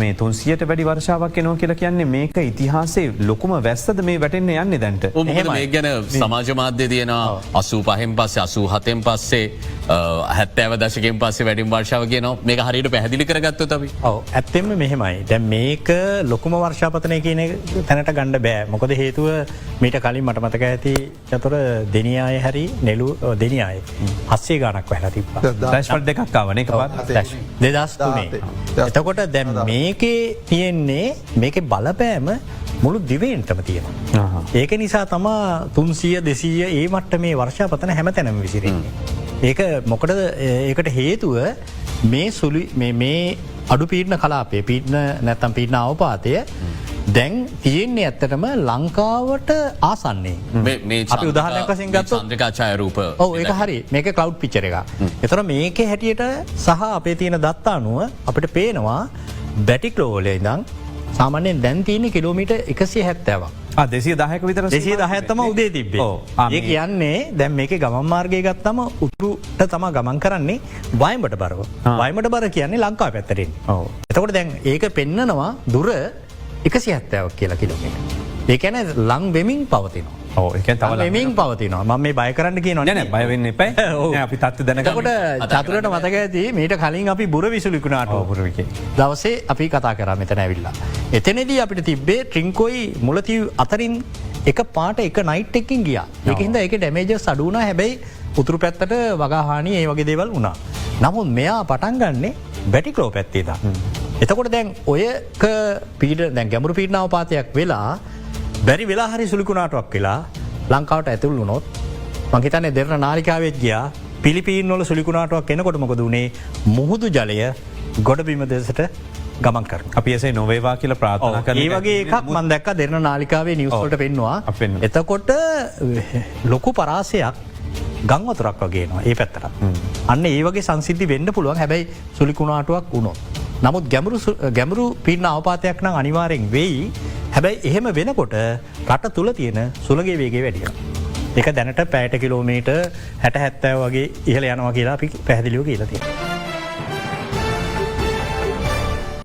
මේ 300ට වැඩි වර්ෂාවක් එනවා කියලා කියන්නේ මේක ඉතිහාසයේ ලොකුම වැස්සද මේ වැටෙන්නේ යන්නේ දැන්ට. මේ ගැන සමාජ මාධ්‍ය තියෙනවා 85න් පස්සේ 87න් පස්සේ 70 දශකයෙන් පස්සේ වැඩිම වර්ෂාව කියනවා. මේක හරියට පැහැදිලි කරගත්තොත් අපි. ඔව් ඇත්තෙන්ම මෙහෙමයි. දැන් මේක ලොකුම වර්ෂාපතනය කියන තැනට ගන්න බෑ. මොකද හේතුව මීට කලින් මට මතක ඇති චතුර දෙනියායේ හරි නෙළු දෙනියායේ 700 ගණක් වැහලා තිබ්බා. ෆ්ලෑෂ් දෙකක් ආවනේ එකපාරට 2003. එතකොට දැන් මේකේ තියෙන්නේ මේකේ බලපෑම මුළු දිවයිනටම තියෙනවා. ඒක නිසා තමා 300 200 ඒ මට්ටමේ වර්ෂාපතන හැමතැනම විසිරෙන්නේ. ඒක මොකටද ඒකට හේතුව මේ අඩු පීඩන කලාපේ පීඩන නැත්තම් පීඩන අවපාතය දැන් තියෙන්නේ ඇත්තටම ලංකාවට ආසන්නේ. අපි උදාහරණයක් වශයෙන් ගත්තොත් චන්ද්‍රිකාඡායරූප. ඔව් ඒක හරි. මේක ක්ලවුඩ් පික්චර් එකක්. ඒතර මේකේ හැටියට සහ අපේ තියෙන දත්ත අනුව අපිට පේනවා බැටික්ලෝ වල ඉඳන් සාමාන්‍යයෙන් දැන් තියෙන්නේ කිලෝමීටර් 170ක්. 210ක විතර 210ක් තමයි උදේ තිබ්බේ. ඒ කියන්නේ දැන් මේකේ ගමන් මාර්ගය ගත්තම උතුරට තමයි ගමන් කරන්නේ වයඹට බරව. වයඹට බර කියන්නේ ලංකාව පැත්තට එන්නේ. ඔව්. එතකොට දැන් ඒක පෙන්නනවා දුර 170ක් කියලා කිලෝමීටර්. ඒ කියන්නේ ලං වෙමින් පවතිනවා. ඔව් ඒ කියන්නේ තව වෙමින් පවතිනවා. මම මේ බය කරන්න කියනවා නෑ බය වෙන්න එපා. නෑ අපි තත්ත්ව දැනගමු. එතකොට චතුරට මතක ඇති මීට කලින් අපි බුර විසුලු කුණාටුව පුරවිකේ දවසේ අපි කතා කරා මෙතන ඇවිල්ලා. එතනදී අපිට තිබ්බේ ට්‍රින්කොයි මුලතිව් අතරින් එක පාට එක නයිට් එකකින් ගියා. ඒක හින්දා ඒකේ ඩැමේජස් අඩු වුණා. හැබැයි උතුරු පැත්තට වගාහානි ඒ වගේ දේවල් වුණා. නමුත් මෙයා පටන් ගන්නෙ බැටික්ලෝ පැත්තේ දා. එතකොට දැන් ඔයක දැන් ගැඹුරු පීඩනාවපාතයක් වෙලා බැරි වෙලා හරි සුළුකුණාටුවක් වෙලා ලංකාවට ඇතුල් වුණොත් මං හිතන්නේ දෙරණ නාලිකාවෙත් ගියා පිලිපීන් වල සුළුකුණාටුවක් එනකොට මොකද උනේ මුහුදු ජලය ගොඩබිම දෙසට ගමන් කරනවා. අපි එසේ නොවේවා කියලා ප්‍රාර්ථනා කරනවා. ඒ වගේ එකක් මම දැක්කා දෙරණ නාලිකාවේ නිවුස් වලට පෙන්නවා. එතකොට ලොකු පරාසයක් ගම් වතුරක් වගේ එනවා ඒ පැත්තට. අන්න ඒ වගේ සංසිද්ධි වෙන්න පුළුවන්. හැබැයි සුළුකුණාටුවක් වුණොත්. නමුත් ගැඹුරු පීඩන අවපාතයක් නම් අනිවාර්යෙන් වෙයි. හැබැයි එහෙම වෙනකොට රට තුළ තියෙන සුළගේ වේගේ වැඩිය. එක දැනට පැයට කිලෝමීට 60-70 වගේ ඉහළ යනවා කියලා අපි පැහැදිලිව කියලා තියෙනවා.